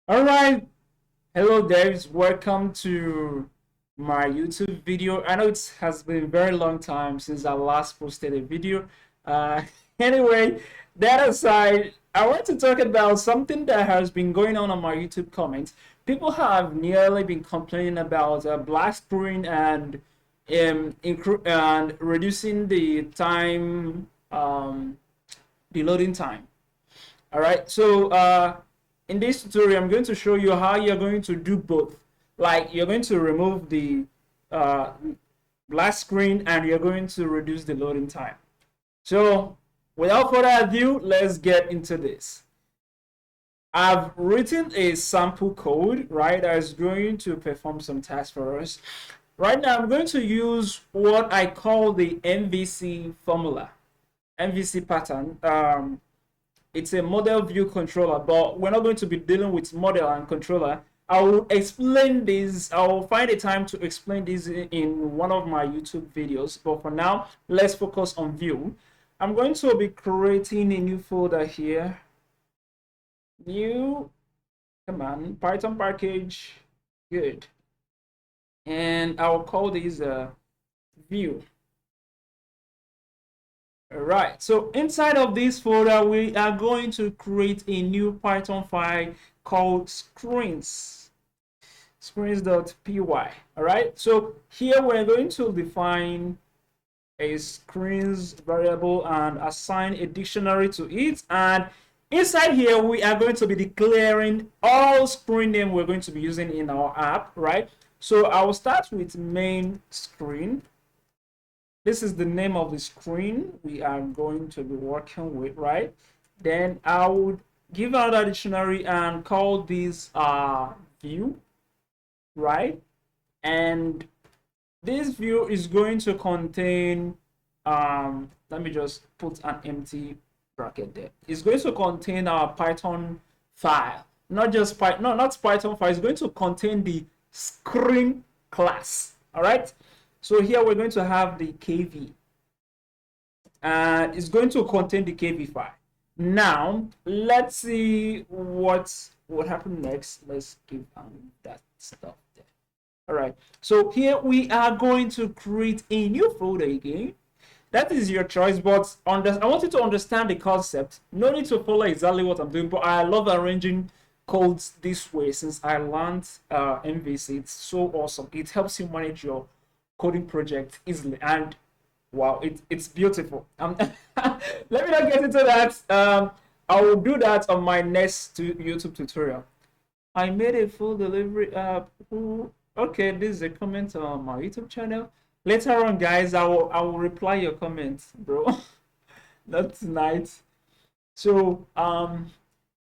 All right, hello guys, welcome to my YouTube video. I know it has been a very long time since I last posted a video. Uh, anyway, that aside, I want to talk about something that has been going on my YouTube comments. People have nearly been complaining about black screen and reducing the time, the loading time. All right, so in this tutorial, I'm going to show you how you're going to do both. Like you're going to remove the uh, black screen and you're going to reduce the loading time. So without further ado, let's get into this. I've written a sample code, right, that is going to perform some tasks for us. Right now, I'm going to use what I call the MVC formula, MVC pattern. It's a model view controller, but we're not going to be dealing with model and controller. I will explain this. I will find a time to explain this in one of my YouTube videos. But for now, let's focus on view. I'm going to be creating a new folder here. New, come on, Python package, good. And I'll call this view. All right, so inside of this folder, we are going to create a new Python file called screens.py. All right, so here we're going to define a screens variable and assign a dictionary to it. And inside here, we are going to be declaring all screen name we're going to be using in our app, right? So I will start with main screen. This is the name of the screen we are going to be working with, right? Then I would give out a dictionary and call this view, right? And this view is going to contain, let me just put an empty bracket there. It's going to contain our Python file, not just Python, no, not Python file. It's going to contain the screen class, all right? So here we're going to have the Kv, and it's going to contain the Kv file. Now let's see what happened next. Let's give that stuff there. All right. So here we are going to create a new folder again. That is your choice, but I want you to understand the concept. No need to follow exactly what I'm doing, but I love arranging codes this way since I learned MVC. It's so awesome. It helps you manage your coding project easily, and wow, it's beautiful. Let me not get into that. I will do that on my next YouTube tutorial. I made a full delivery app. Okay, this is a comment on my YouTube channel. Later on, guys, I will reply your comments, bro. Not tonight. So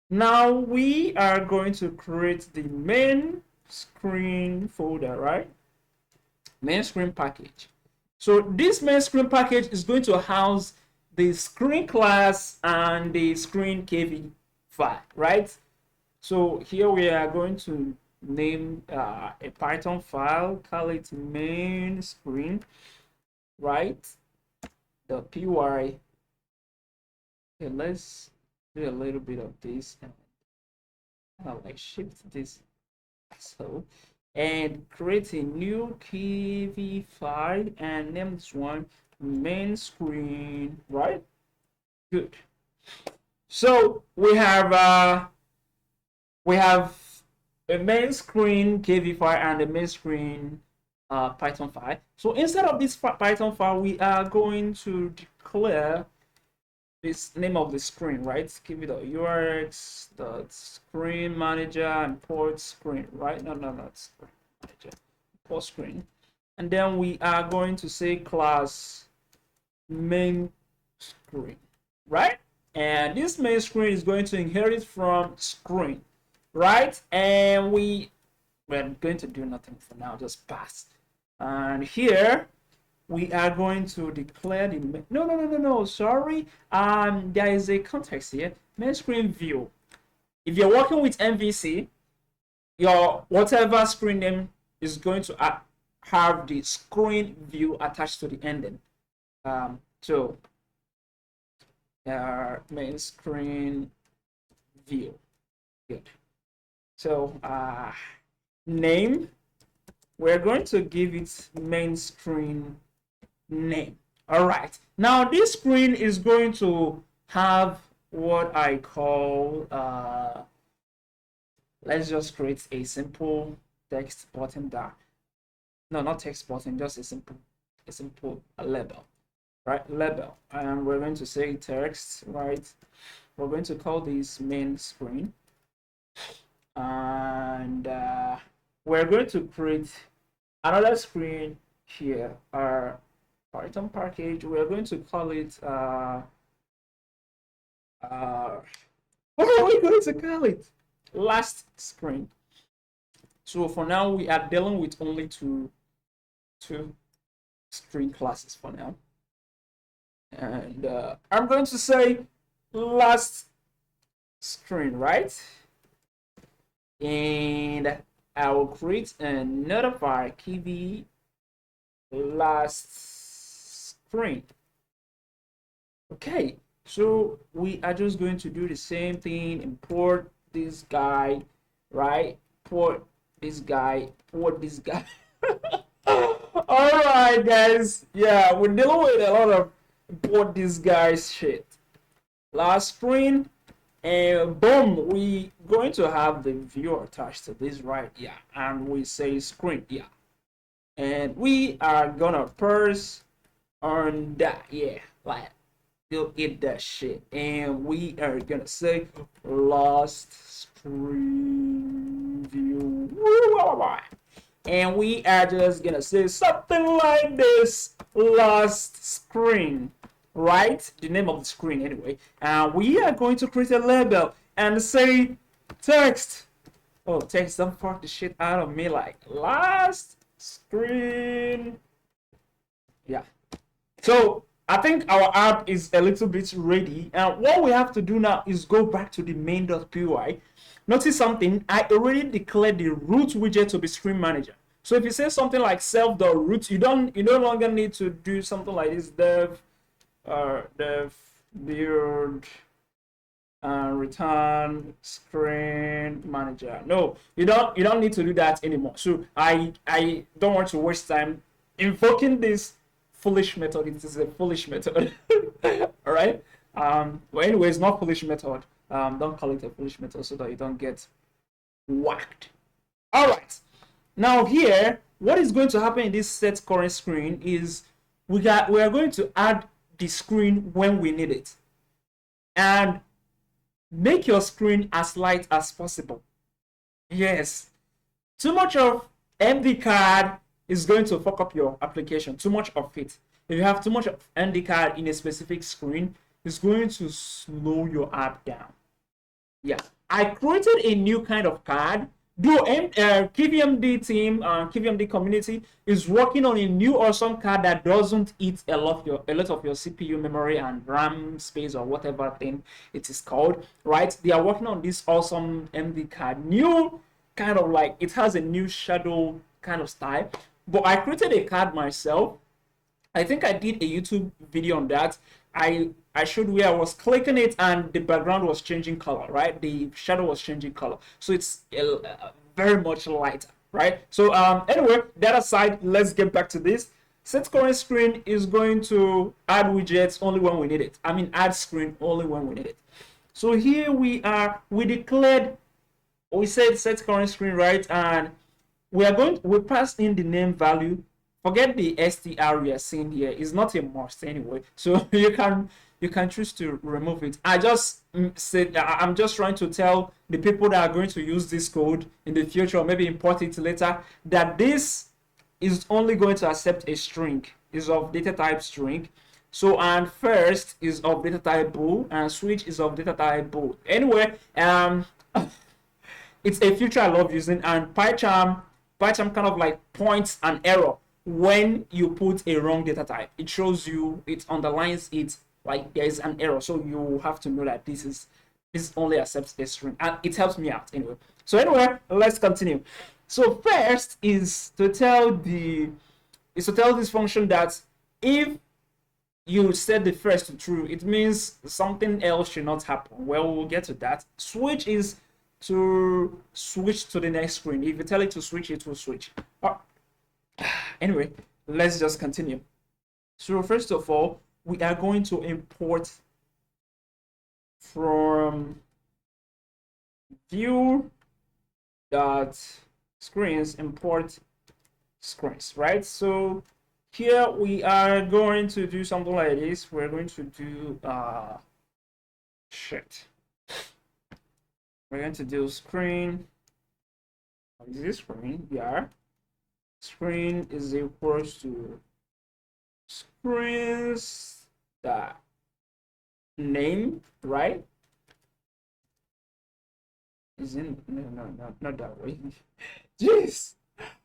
now we are going to create the main screen folder, right? Main screen package. So this main screen package is going to house the screen class and the screen KV file, right? So here we are going to name a Python file, call it main screen, right? The py. Okay, let's do a little bit of this and I'll like shift this so and create a new Kivy file and name this one main screen, right? Good. So we have a main screen Kivy file and a main screen Python file. So instead of this Python file, we are going to declare this name of the screen, right? Give it a URX dot screen manager import screen, right? No, not screen manager, import screen. And then we are going to say class main screen, right? And this main screen is going to inherit from screen, right? And we're going to do nothing for now, just pass. And here we are going to declare the no, sorry, there is a context here. Main screen view. If you're working with MVC, your whatever screen name is going to have the screen view attached to the ending. So main screen view. Good. So name, we're going to give it main screen name. All right, now this screen is going to have what I call let's just create a simple text button that, no, not text button, just a simple label, right? Label, and we're going to say text, right? We're going to call this main screen, and we're going to create another screen here, our Python package. We're going to call it what are we going to call it? Last screen. So for now, we are dealing with only two screen classes for now, and I'm going to say last screen, right? And I will create and notify Kivy last screen. Okay, so we are just going to do the same thing, import this guy, right? Port this guy. All right, guys. Yeah, we're dealing with a lot of import this guy's shit. Last screen, and boom, we going to have the view attached to this, right? Yeah, and we say screen, yeah, and we are gonna parse on that, yeah, like you'll get that shit, and we are gonna say last screen view, and we are just gonna say something like this: last screen, right? The name of the screen anyway. And we are going to create a label and say text. Oh, text, don't fuck the shit out of me, like last screen. Yeah. So I think our app is a little bit ready, and what we have to do now is go back to the main.py. Notice something, I already declared the root widget to be screen manager. So if you say something like self.root, you no longer need to do something like this: dev build return screen manager. No, you don't need to do that anymore. So I don't want to waste time invoking this foolish method. It is a foolish method. All right. Well, anyway, it's not foolish method. Don't call it a foolish method so that you don't get whacked. All right. Now here, what is going to happen in this set current screen is we are going to add the screen when we need it, and make your screen as light as possible. Yes, too much of MD card is going to fuck up your application. Too much of it. If you have too much of MD card in a specific screen, it's going to slow your app down. Yeah, I created a new kind of card. KVMD team, KVMD community is working on a new awesome card that doesn't eat a lot of your CPU memory and RAM space or whatever thing it is called, right? They are working on this awesome MD card, new kind of, like, it has a new shadow kind of style. But I created a card myself. I think I did a YouTube video on that. I showed where I was clicking it and the background was changing color, right? The shadow was changing color. So it's very much lighter, right? So anyway, that aside, let's get back to this. Set current screen is going to add widgets only when we need it. I mean, add screen only when we need it. So here we declared, we said set current screen, right? And we passed in the name value. Forget the str we are seeing here. It's not a must anyway, so you can choose to remove it. I just said I'm just trying to tell the people that are going to use this code in the future, or maybe import it later, that this is only going to accept a string, is of data type string. So, and first is of data type bool, and switch is of data type bool. Anyway, it's a feature I love using, and PyCharm kind of like points an error when you put a wrong data type. It shows you, it underlines it, like there is an error, so you have to know that this only accepts a string, and it helps me out anyway. So anyway, let's continue. So first is to tell this function that if you set the first to true, it means something else should not happen. Well, we'll get to that. Switch is to switch to the next screen. If you tell it to switch, it will switch. Anyway, let's just continue. So first of all, we are going to import from view dot screens, import screens, right? So here we are going to do something like this. We're going to do we're going to do screen. Is this screen? Yeah. Screen is equals to screens dot name, right? Is in no, not that way. Jeez.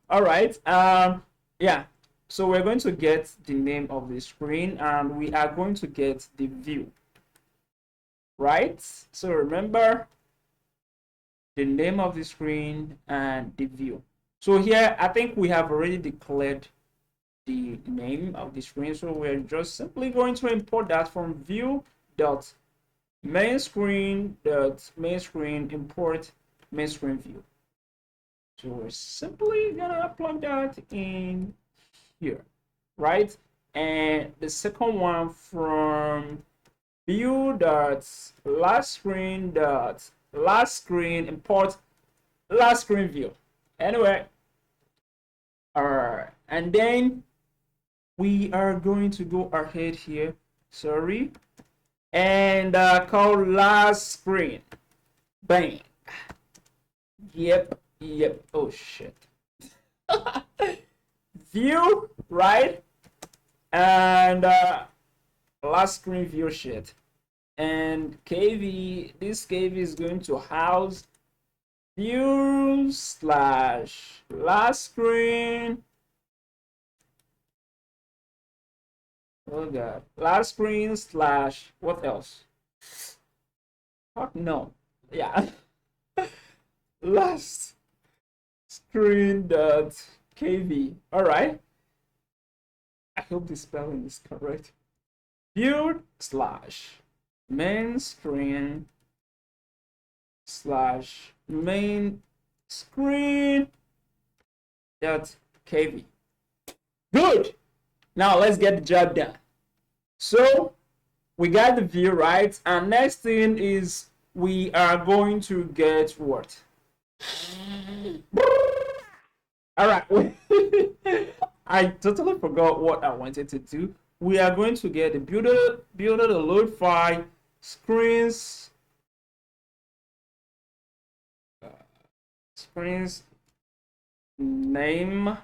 All right. Yeah. So we're going to get the name of the screen, and we are going to get the view, right? So remember the name of the screen and the view. So here, I think we have already declared the name of the screen. So we're just simply going to import that from view dot main screen import main screen view. So we're simply gonna plug that in here, right? And the second one from view dot last screen import last screen view. Anyway, and then we are going to go ahead here, sorry, and call last screen. Bang. Yep. Oh shit. View, right? And last screen view shit. And Kivy, this Kivy is going to house view slash last screen. Oh god. Last screen slash what else? Fuck no. Yeah. Last screen dot kv. All right. I hope the spelling is correct. View slash main screen slash main screen dot kv. Good. Now let's get the job done. So we got the view, right? And next thing is we are going to get what? All right. I totally forgot what I wanted to do. We are going to get the builder the load file screens name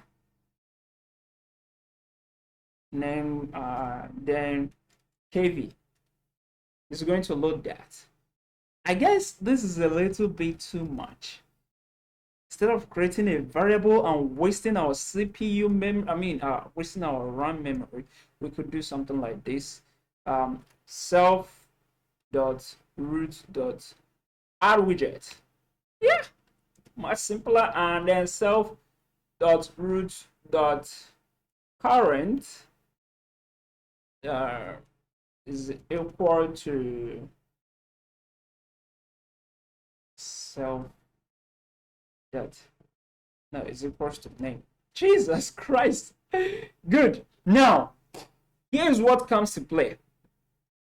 then kv is going to load that. I guess this is a little bit too much. Instead of creating a variable and wasting our CPU memory, wasting our RAM memory, we could do something like this. Self dot root dot add widget. Yeah, much simpler. And then self dot root dot current is equal to self that no is equals to name. Jesus Christ. Good. Now here's what comes to play.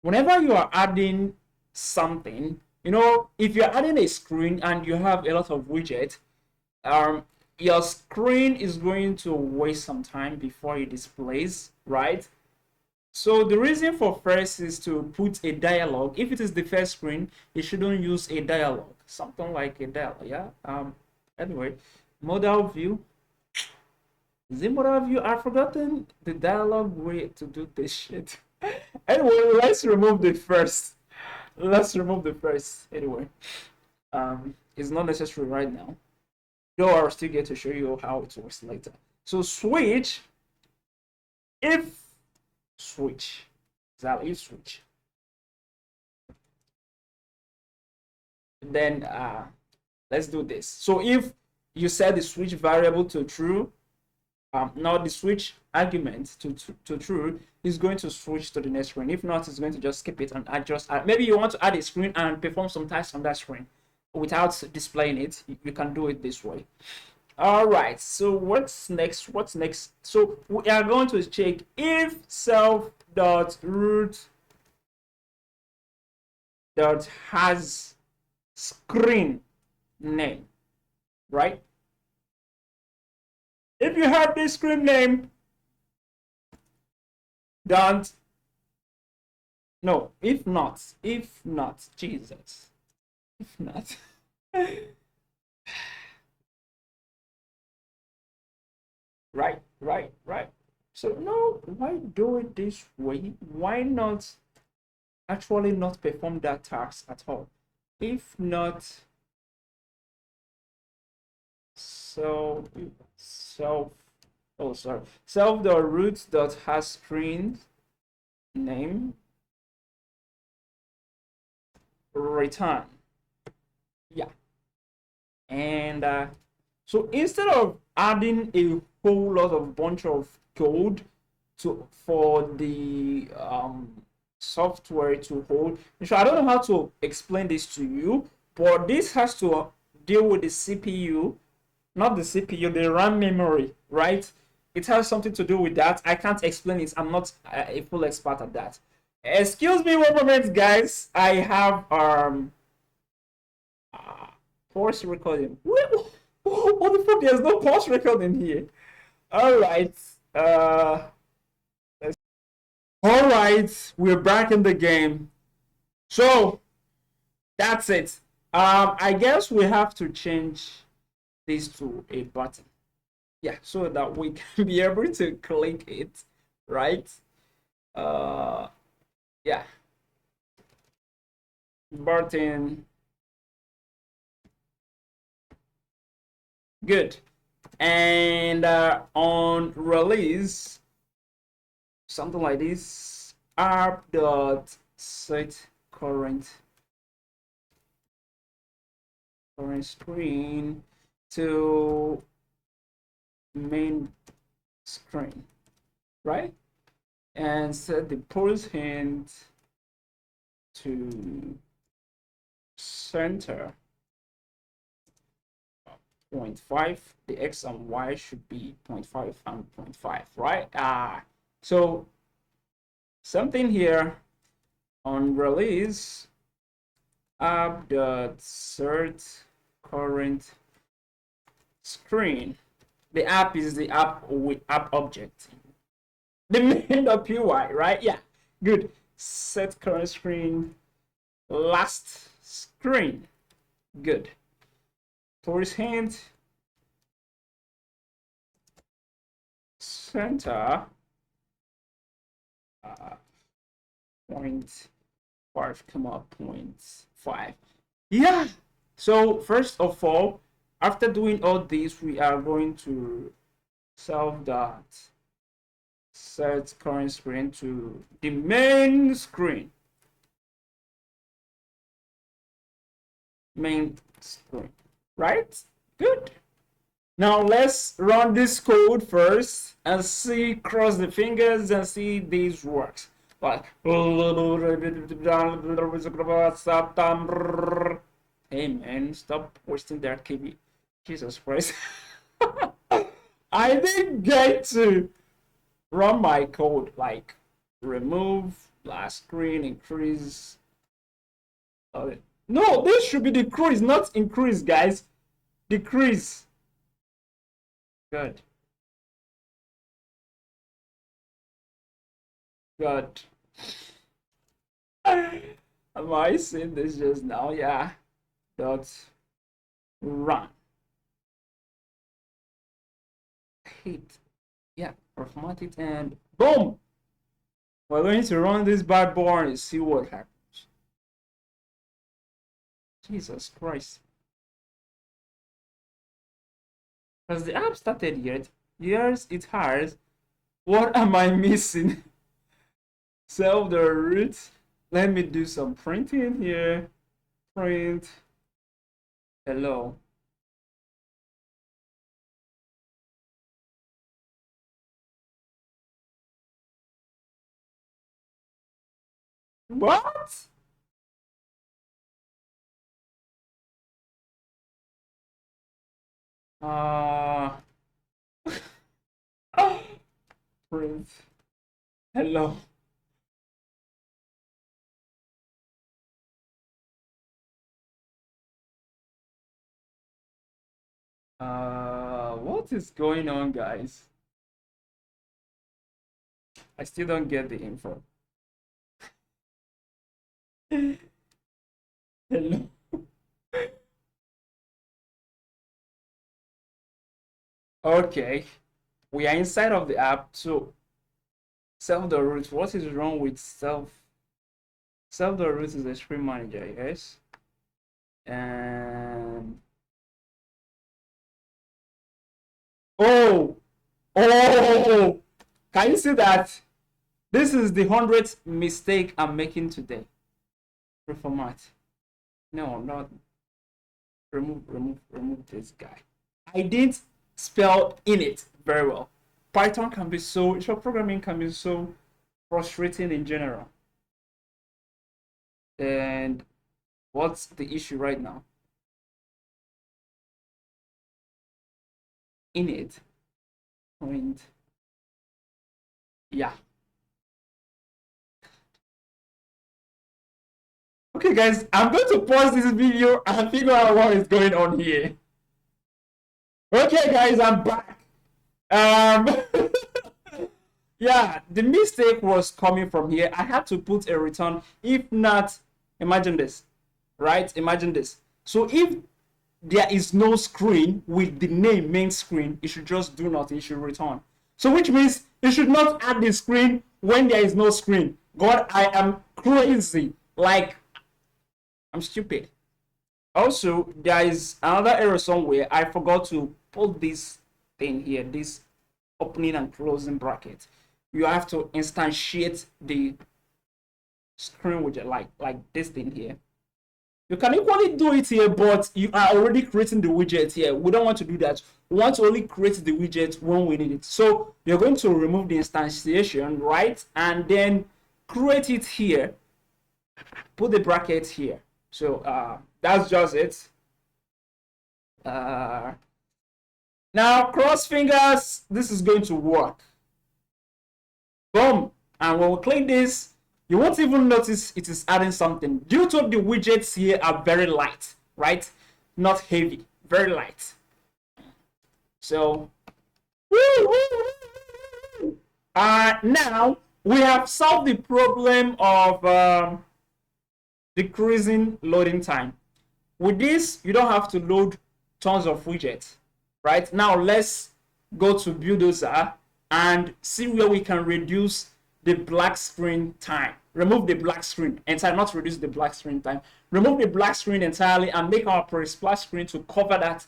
Whenever you are adding something, if you're adding a screen and you have a lot of widgets, your screen is going to waste some time before it displays, right? So the reason for first is to put a dialog. If it is the first screen, you shouldn't use a dialog, something like a dialog. Yeah. Anyway, modal view. Is it modal view? I've forgotten the dialog way to do this shit. Anyway, let's remove the first. Anyway, it's not necessary right now. Though I'll still get to show you how it works later. So switch. If switch. Exactly, switch. Then let's do this. So if you set the switch variable to true, now the switch argument to true is going to switch to the next screen. If not, it's going to just skip it and adjust. Maybe you want to add a screen and perform some tasks on that screen. without displaying it. You can do it this way. All right, so what's next? What's next? So we are going to check if self dot root dot has screen name, right? If you have this screen name, don't, no, if not, Jesus, if not. Right. So no, why do it this way? Why not actually not perform that task at all? If not, so self, oh sorry, self the root dot has screen name return. Yeah, and so instead of adding a whole lot of bunch of code to for the software to hold, so I don't know how to explain this to you, but this has to deal with the CPU, not the CPU, the RAM memory, right? It has something to do with that. I can't explain it. I'm not a full expert at that. Excuse me one moment, guys. I have pause recording. What the fuck? There's no pause recording here. All right. All right. We're back in the game. So that's it. I guess we have to change this to a button. Yeah, so that we can be able to click it, right? Uh, yeah, button. Good. And on release, something like this, app dot set current screen to main screen, right? And set the pulse hint to center 0.5. The x and y should be 0.5 and 0.5, right? So something here on release, app dot set current screen. The app is the app with app object. The main.py, right? Yeah, good. Set current screen, last screen. Good. Towards hint, center 0.5, 0.5. Yeah. So first of all, after doing all this, we are going to solve that set current screen to the main screen. Main screen, right? Good. Now let's run this code first and see, cross the fingers and see this works. Like, hey man, stop wasting that Kivy. Jesus Christ. I didn't get to run my code, like remove last screen, increase. No, this should be decrease, not increase, guys. Decrease. Good. Good. Am I seeing this just now? Yeah. Dot run. Hit. Yeah. Format it and boom. We're going to run this bad boy and see what happens. Jesus Christ. Has the app started yet? Yes, it has. What am I missing? Self the root. Let me do some printing here. Print. Hello. What? Uh, Prince. Hello. What is going on, guys? I still don't get the info. Hello. Okay, we are inside of the app. So self the root. What is wrong with self the root is a screen manager, yes. And oh, oh, can you see that? This is the 100th mistake I'm making today. Reformat. No, not remove this guy. I didn't spell in it very well. Python can be so, short programming can be so frustrating in general. And what's the issue right now? In it. Point. Yeah. Okay, guys, I'm going to pause this video and figure out what is going on here. Okay, guys, I'm back. Yeah, the mistake was coming from here. I had to put a return. If not, imagine this, right? Imagine this. So if there is no screen with the name main screen, it should just do nothing. It should return. So which means it should not add the screen when there is no screen. God, I am crazy. Like, I'm stupid. Also, there is another error somewhere. I forgot to put this thing here, this opening and closing bracket. You have to instantiate the screen widget like this thing here. You can equally do it here, but you are already creating the widget here. We don't want to do that. We want to only create the widget when we need it. So you're going to remove the instantiation, right? And then create it here. Put the bracket here. So that's just it. Now cross fingers. This is going to work. Boom. And when we click this, you won't even notice it is adding something. Due to the widgets here are very light, right? Not heavy, very light. So, now we have solved the problem of decreasing loading time. With this, you don't have to load tons of widgets, right? Now let's go to Bulldozer and see where we can reduce the black screen time. Remove the black screen entirely, not reduce the black screen time. Remove the black screen entirely and make our splash screen to cover that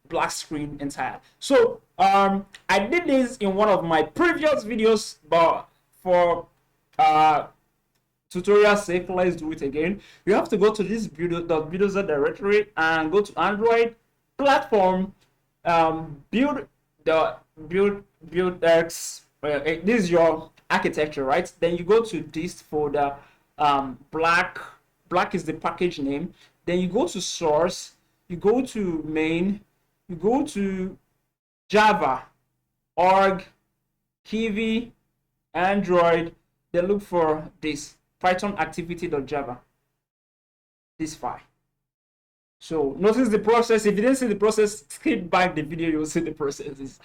black screen entirely. So I did this in one of my previous videos, but for tutorial sake, let's do it again. You have to go to this builder directory and go to Android platform, build X. This is your architecture, right? Then you go to this folder. Black is the package name. Then you go to source, you go to main, you go to Java, org, Kivy, Android. Then look for this Python activity.java, this file. So notice the process. If you didn't see the process, skip back the video, you'll see the processes.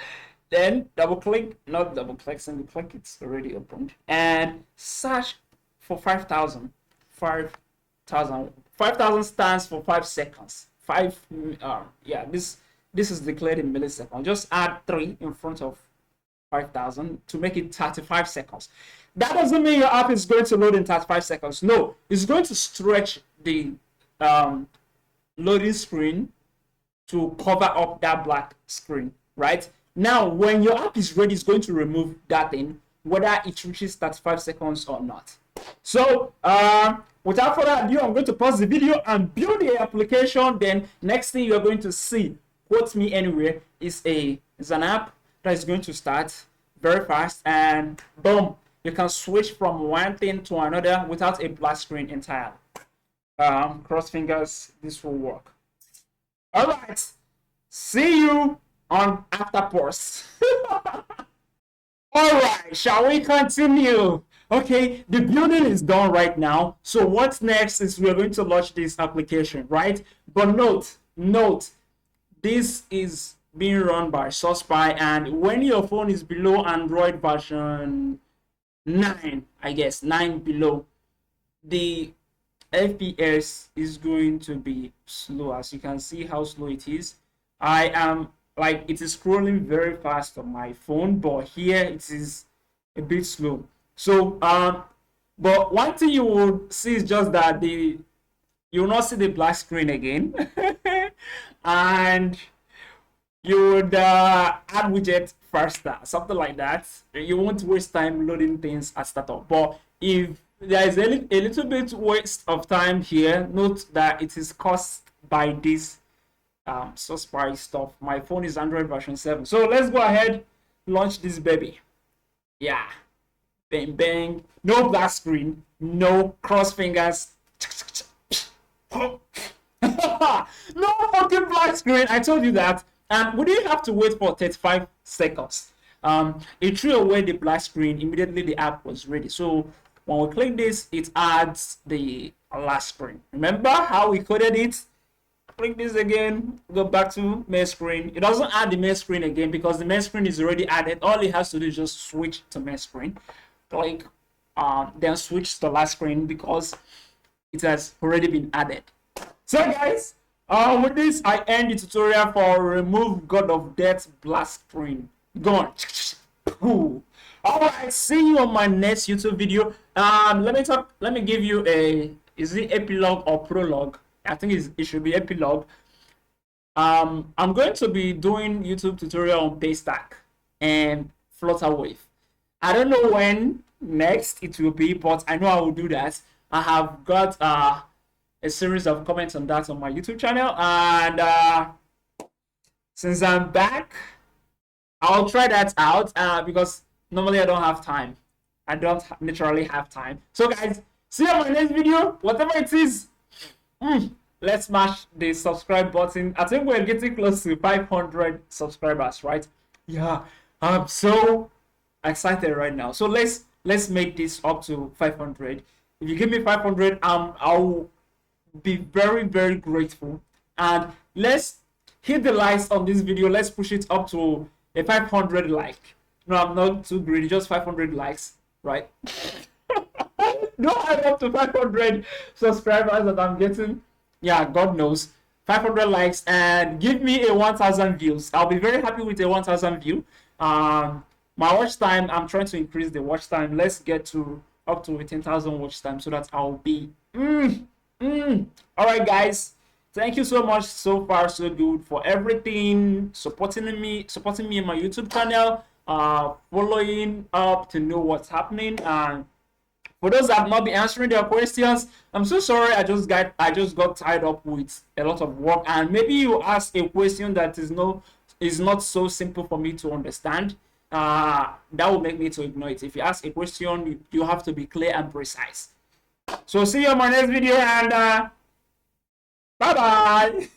Then double click, not double click, single click, it's already opened. And search for 5,000. 5,000 stands for 5 seconds. Yeah, this is declared in milliseconds. Just add 3 in front of 5,000 to make it 35 seconds. That doesn't mean your app is going to load in 35 seconds. No, it's going to stretch the loading screen to cover up that black screen, right? Now, when your app is ready, it's going to remove that thing, whether it reaches 35 seconds or not. So, without further ado, I'm going to pause the video and build the application. Then, next thing you're going to see, Quote Me Anywhere, is an app that is going to start very fast, and boom, you can switch from one thing to another without a black screen entirely. Cross fingers, this will work. All right, see you on after pause. All right, shall we continue? Okay, the building is done right now. So what's next is we're going to launch this application, right? But note, this is being run by SourcePy, and when your phone is below Android version 9, I guess 9 below, the FPS is going to be slow. As you can see how slow it is. I am like, it is scrolling very fast on my phone, but here it is a bit slow. So but one thing you will see is just that you will not see the black screen again. And you would add widget faster, something like that. You won't waste time loading things at startup. But if there is a little bit waste of time here, note that it is caused by this SourcePy stuff. My phone is Android version 7. So let's go ahead, launch this baby. Yeah. Bang bang. No black screen, no cross fingers. No fucking black screen. I told you that. And we didn't have to wait for 35 seconds. It threw away the black screen. Immediately the app was ready. So when we click this, it adds the last screen. Remember how we coded it? Click this again, go back to main screen. It doesn't add the main screen again because the main screen is already added. All it has to do is just switch to main screen. Click, then switch to the last screen because it has already been added. So guys, with this, I end the tutorial for remove God of Death black screen. Gone. Alright, see you on my next YouTube video. Let me give you is it epilogue or prologue? I think it should be epilogue. I'm going to be doing YouTube tutorial on Paystack and Flutterwave. I don't know when next it will be, but I know I will do that. I have got a series of comments on that on my YouTube channel, and since I'm back, I'll try that out because normally I don't have time. I don't literally have time. So guys, see you on my next video. Whatever it is, let's smash the subscribe button. I think we're getting close to 500 subscribers, right? Yeah, I'm so excited right now. So let's make this up to 500. If you give me 500, I'll be very, very grateful. And let's hit the likes on this video. Let's push it up to a 500 like. No, I'm not too greedy, just 500 likes, right? No, I'm up to 500 subscribers that I'm getting. Yeah, God knows. 500 likes and give me a 1000 views. I'll be very happy with a 1000 view. My watch time, I'm trying to increase the watch time. Let's get to up to 10,000 watch time so that I'll be all right guys, thank you so much. So far so good for everything, supporting me in my YouTube channel, following up to know what's happening. And for those that have not been answering their questions, I'm so sorry. I just got tied up with a lot of work, and maybe you ask a question that is not so simple for me to understand. That will make me to ignore it. If you ask a question, you have to be clear and precise. So see you on my next video, and bye bye.